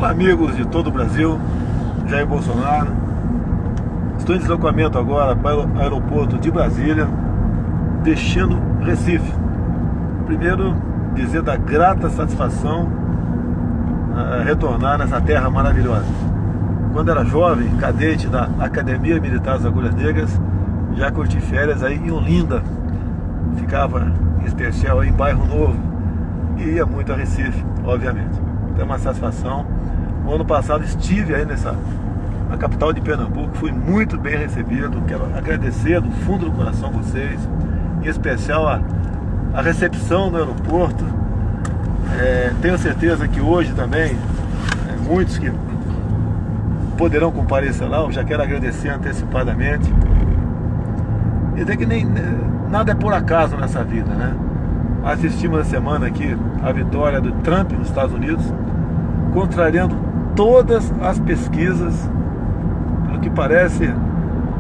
Fala, amigos de todo o Brasil, Jair Bolsonaro. Estou em deslocamento agora para o aeroporto de Brasília, destino Recife. Primeiro, dizer da grata satisfação retornar nessa terra maravilhosa. Quando era jovem, cadete da Academia Militar das Agulhas Negras, já curti férias aí em Olinda. Ficava em especial aí em Bairro Novo e ia muito a Recife, obviamente. Então é uma satisfação. O ano passado estive aí na capital de Pernambuco, fui muito bem recebido. Quero agradecer do fundo do coração vocês, em especial a recepção no aeroporto. Tenho certeza que hoje também muitos que poderão comparecer lá. Eu já quero agradecer antecipadamente. E tem que nada é por acaso nessa vida, né? Assistimos a semana aqui a vitória do Trump nos Estados Unidos, contrariando todas as pesquisas. Pelo que parece,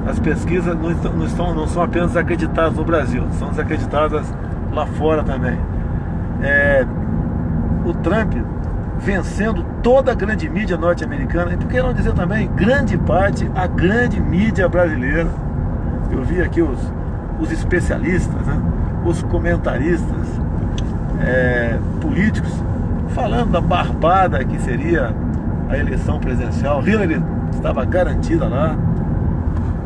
as pesquisas não são apenas desacreditadas no Brasil, são desacreditadas lá fora também. O Trump vencendo toda a grande mídia norte-americana, e por que não dizer também grande parte a grande mídia brasileira. Eu vi aqui os especialistas, né, os comentaristas políticos falando da barbada que seria a eleição presidencial. Hillary estava garantida lá.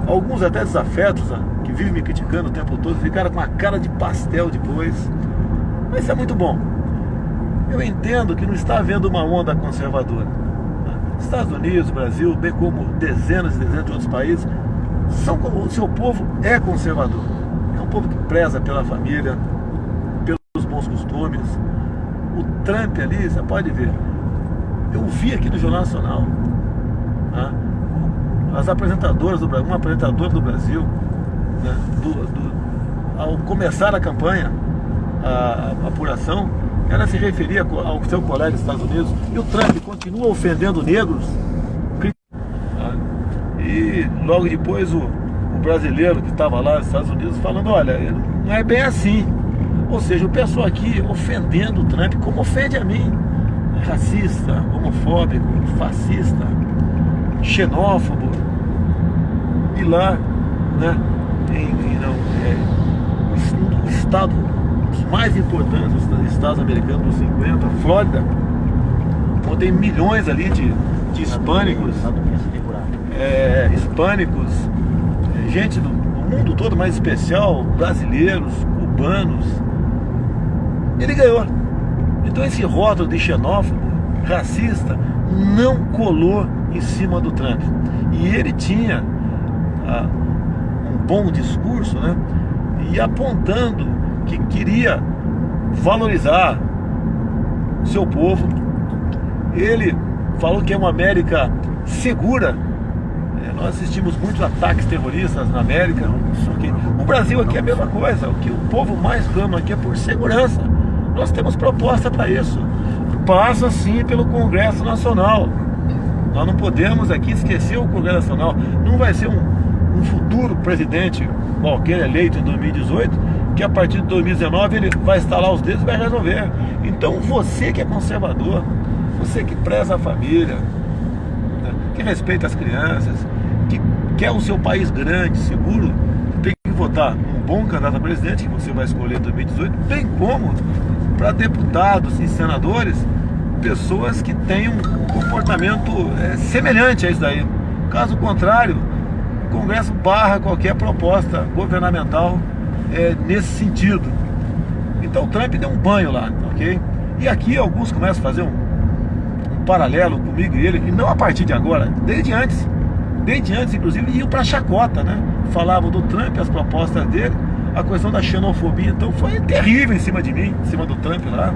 Alguns até desafetos, né, que vivem me criticando o tempo todo, ficaram com a cara de pastel depois. Mas isso é muito bom. Eu entendo que não está havendo uma onda conservadora. Estados Unidos, Brasil, bem como dezenas e dezenas de outros países, o seu povo é conservador. É um povo que preza pela família, pelos bons costumes. O Trump ali, você pode ver. Eu vi aqui no Jornal Nacional, né, as apresentadoras do Brasil, uma apresentadora do Brasil, né, ao começar a campanha, a apuração, ela se referia ao seu colega dos Estados Unidos, e o Trump continua ofendendo negros. E logo depois o brasileiro que estava lá nos Estados Unidos falando, olha, não é bem assim. Ou seja, o pessoal aqui ofendendo o Trump como ofende a mim. Racista, homofóbico, fascista, xenófobo. E lá, né, o estado, os mais importantes, os estados americanos dos 50, Flórida, onde tem milhões ali de hispânicos, gente do mundo todo, mais especial, brasileiros, cubanos. Ele ganhou. Então esse rótulo de xenófobo, racista, não colou em cima do Trump. E ele tinha um bom discurso, né? E apontando que queria valorizar seu povo. Ele falou que é uma América segura. Nós assistimos muitos ataques terroristas na América. O Brasil aqui é a mesma coisa. O que o povo mais clama aqui é por segurança. Nós temos proposta para isso. Passa sim pelo Congresso Nacional. Nós não podemos aqui esquecer o Congresso Nacional. Não vai ser um futuro presidente qualquer eleito em 2018, que a partir de 2019 ele vai estalar os dedos e vai resolver. Então você que é conservador, você que preza a família, né, que respeita as crianças, que quer o seu país grande, seguro, tem que votar um bom candidato a presidente, que você vai escolher em 2018, bem como para deputados e senadores, pessoas que tenham um comportamento semelhante a isso daí. Caso contrário, o Congresso barra qualquer proposta governamental nesse sentido. Então o Trump deu um banho lá, ok? E aqui alguns começam a fazer um paralelo comigo e ele, e não a partir de agora, desde antes inclusive, iam para chacota, né? Falavam do Trump, as propostas dele, a questão da xenofobia. Então foi terrível em cima de mim, em cima do Trump lá.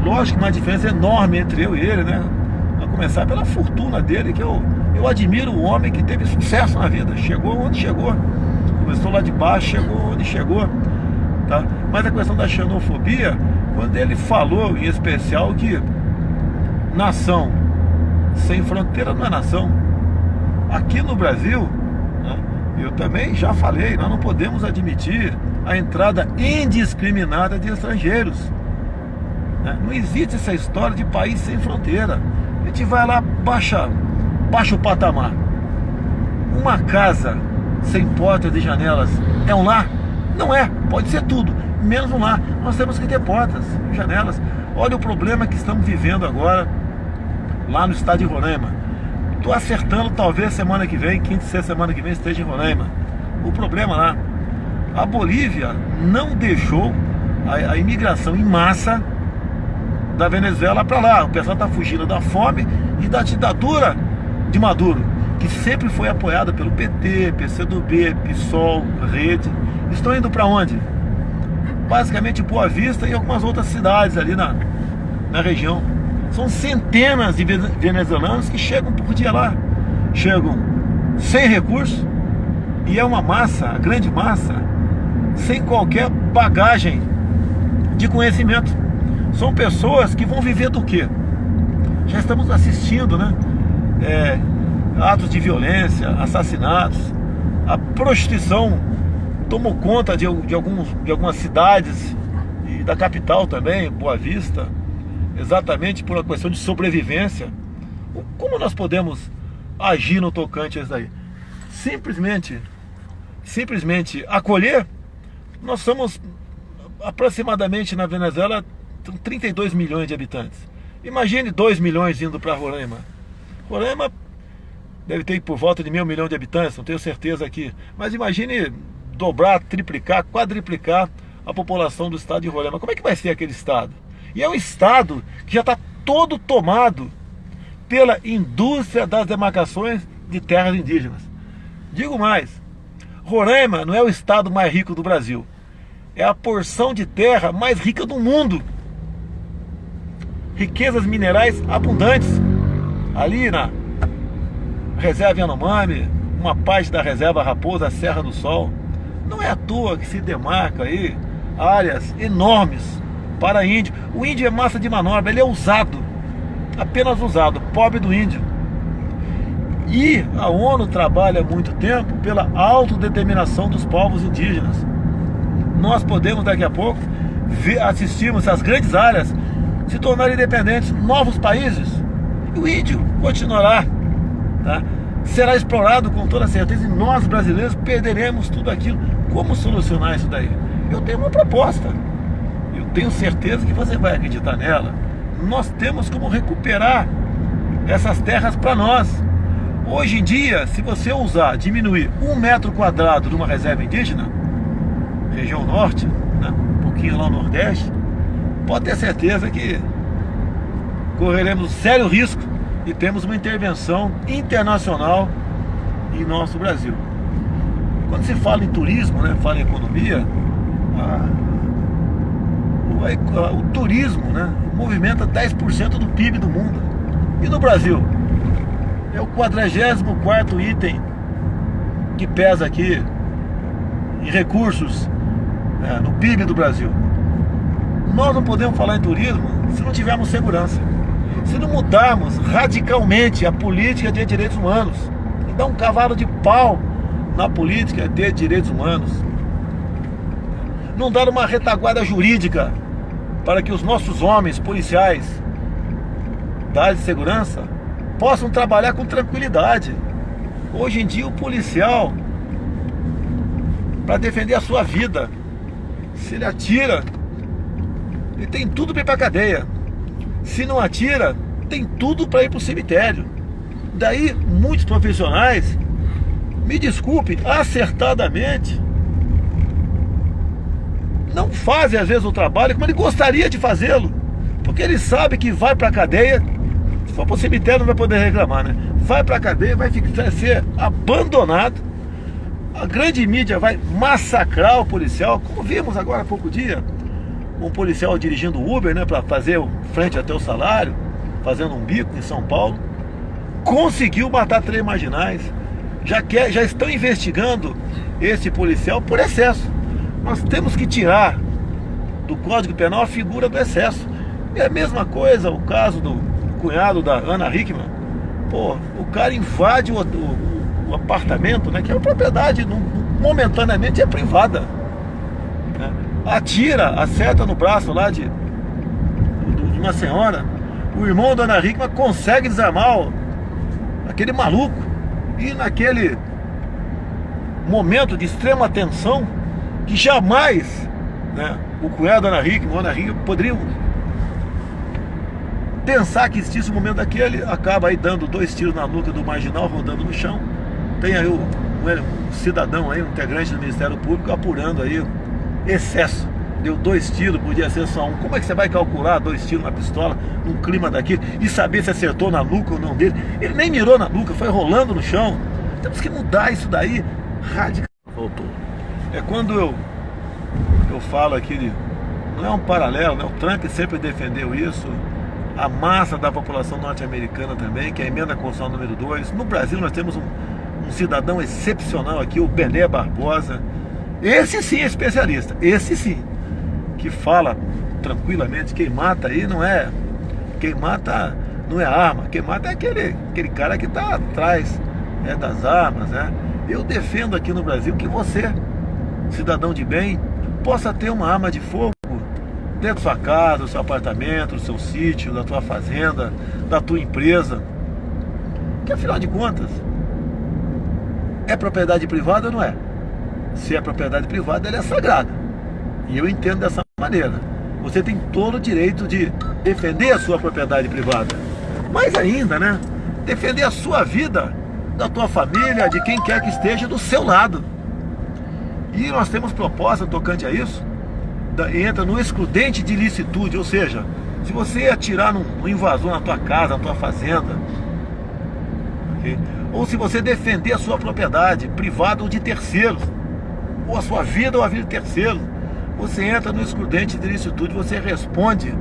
Lógico que uma diferença enorme entre eu e ele, né? A começar pela fortuna dele, que eu admiro o homem que teve sucesso na vida. Chegou onde chegou. Começou lá de baixo, chegou onde chegou. Tá? Mas a questão da xenofobia, quando ele falou em especial que nação sem fronteira não é nação. Aqui no Brasil, né, eu também já falei, nós não podemos admitir a entrada indiscriminada de estrangeiros. Não existe essa história de país sem fronteira. gente vai lá, baixa o patamar. Uma casa sem portas e janelas é um lar? Não é, pode ser tudo, menos um lar. Nós temos que ter portas e janelas. Olha o problema que estamos vivendo agora lá no estado de Roraima. Estou acertando, talvez semana que vem, quinta e sexta semana que vem, esteja em Roraima. O problema lá, a Bolívia não deixou a imigração em massa da Venezuela para lá. O pessoal está fugindo da fome e da ditadura de Maduro, que sempre foi apoiada pelo PT, PCdoB, PSOL, Rede. Estão indo para onde? Basicamente Boa Vista e algumas outras cidades ali na região. São centenas de venezuelanos que chegam por dia lá. Chegam sem recurso, e é uma massa, a grande massa, sem qualquer bagagem de conhecimento. São pessoas que vão viver do quê? Já estamos assistindo, né? Atos de violência, assassinatos. A prostituição tomou conta de algumas cidades e da capital também, Boa Vista, exatamente por uma questão de sobrevivência. Como nós podemos agir no tocante a isso daí? Simplesmente acolher. Nós somos aproximadamente na Venezuela 32 milhões de habitantes. Imagine 2 milhões indo para Roraima. Roraima deve ter por volta de 1.000 milhões de habitantes, não tenho certeza aqui. Mas imagine dobrar, triplicar, quadriplicar a população do estado de Roraima. Como é que vai ser aquele estado? E é um estado que já está todo tomado pela indústria das demarcações de terras indígenas. Digo mais, Roraima não é o estado mais rico do Brasil, é a porção de terra mais rica do mundo. Riquezas minerais abundantes. Ali na reserva Yanomami, uma parte da reserva Raposa, a Serra do Sol. Não é à toa que se demarca aí áreas enormes para índio. O índio é massa de manobra, ele é usado, apenas usado, pobre do índio. E a ONU trabalha há muito tempo pela autodeterminação dos povos indígenas. Nós podemos daqui a pouco assistirmos as grandes áreas se tornarem independentes, novos países, e o índio continuará, tá? Será explorado com toda certeza, e nós brasileiros perderemos tudo aquilo. Como solucionar isso daí? Eu tenho uma proposta, eu tenho certeza que você vai acreditar nela. Nós temos como recuperar essas terras para nós. Hoje em dia, se você ousar diminuir 1 metro quadrado de uma reserva indígena, região norte, né, um pouquinho lá no nordeste, pode ter certeza que correremos sério risco e temos uma intervenção internacional em nosso Brasil. Quando se fala em turismo, né, fala em economia, o turismo, né, movimenta 10% do PIB do mundo. E no Brasil? É o 44º item que pesa aqui em recursos, no PIB do Brasil. Nós não podemos falar em turismo se não tivermos segurança, se não mudarmos radicalmente a política de direitos humanos, e dar um cavalo de pau na política de direitos humanos, não dar uma retaguarda jurídica para que os nossos homens policiais da área de segurança possam trabalhar com tranquilidade. Hoje em dia o policial, para defender a sua vida, se ele atira, ele tem tudo para ir para a cadeia. Se não atira, tem tudo para ir para o cemitério. Daí muitos profissionais, me desculpe, acertadamente, não fazem às vezes o trabalho como ele gostaria de fazê-lo, porque ele sabe que vai para a cadeia. Se for para o cemitério não vai poder reclamar, né? Vai para a cadeia, vai ser abandonado. A grande mídia vai massacrar o policial, como vimos agora há pouco dia, um policial dirigindo Uber, né, para fazer frente até o salário, fazendo um bico em São Paulo, conseguiu matar 3 marginais. Já estão investigando esse policial por excesso. Nós temos que tirar do Código Penal a figura do excesso. É a mesma coisa o caso do cunhado da Ana Hickman. Pô, o cara invade o apartamento, né, que é uma propriedade, momentaneamente é privada, né? Atira, acerta no braço lá de uma senhora. o irmão da Ana Hickman consegue desarmar aquele maluco. E naquele momento de extrema tensão, que jamais, né, o cunhado da Ana Hickman, a Ana Hickman, poderiam pensar que existisse um momento daquele. Acaba aí dando 2 tiros na nuca do marginal, rodando no chão. Tem aí um cidadão aí, um integrante do Ministério Público, apurando aí excesso. Deu 2 tiros, podia ser só um. Como é que você vai calcular 2 tiros na pistola num clima daquele e saber se acertou na nuca ou não dele? Ele nem mirou na nuca, foi rolando no chão. Temos que mudar isso daí radicalmente. Voltou. É quando eu falo aqui, não é um paralelo, né? O Trump sempre defendeu isso, a massa da população norte-americana também, que é a emenda constitucional número 2. No Brasil nós temos um cidadão excepcional aqui, o Bené Barbosa. Esse sim é especialista, esse sim, que fala tranquilamente. Quem mata aí não é, quem mata não é arma, quem mata é aquele cara que está atrás, né, das armas, né? Eu defendo aqui no Brasil que você, cidadão de bem, possa ter uma arma de fogo dentro da sua casa, do seu apartamento, do seu sítio, da tua fazenda, da tua empresa, que afinal de contas é propriedade privada ou não é? Se é propriedade privada, ela é sagrada, e eu entendo dessa maneira. Você tem todo o direito de defender a sua propriedade privada, mas ainda, né, defender a sua vida, da tua família, de quem quer que esteja do seu lado. E nós temos proposta tocante a isso, entra no excludente de ilicitude, ou seja, se você atirar num invasor na tua casa, na tua fazenda, okay? Ou se você defender a sua propriedade privada ou de terceiros, ou a sua vida ou a vida de terceiros, você entra no excludente de ilicitude, você responde,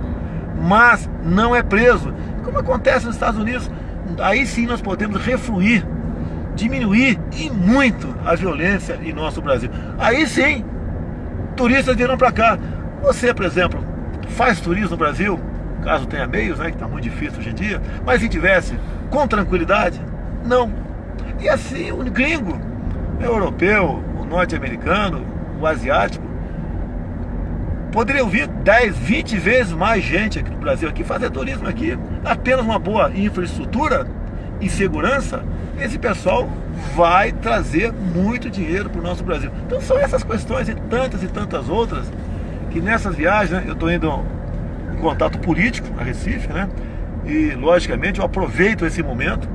mas não é preso, como acontece nos Estados Unidos. Aí sim nós podemos refluir, diminuir e muito a violência em nosso Brasil. Aí sim, turistas virão para cá. Você, por exemplo, faz turismo no Brasil, caso tenha meios, né, que está muito difícil hoje em dia, mas se tivesse com tranquilidade, não. E assim, o gringo, o europeu, o norte-americano, o asiático, poderiam vir 10, 20 vezes mais gente aqui no Brasil, aqui fazer turismo aqui. Apenas uma boa infraestrutura e segurança, esse pessoal vai trazer muito dinheiro para o nosso Brasil. Então são essas questões e tantas outras, que nessas viagens, né, eu estou indo em contato político a Recife, né, e logicamente eu aproveito esse momento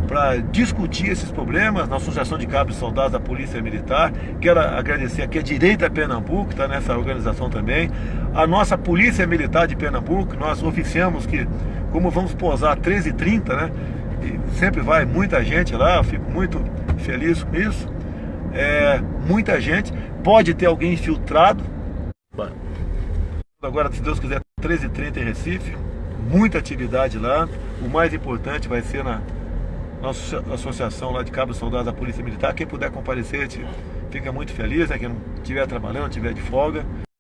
para discutir esses problemas na Associação de Cabos e Soldados da Polícia Militar. Quero agradecer aqui a Direita Pernambuco, que está nessa organização também, a nossa Polícia Militar de Pernambuco. Nós oficiamos que, como vamos pousar 13h30, né, e sempre vai muita gente lá, eu fico muito feliz com isso. Muita gente, pode ter alguém infiltrado. Agora, se Deus quiser, 13h30 em Recife, muita atividade lá. O mais importante vai ser na nossa associação lá de Cabos Soldados da Polícia Militar. Quem puder comparecer, fica muito feliz, né? Quem não estiver trabalhando, estiver de folga.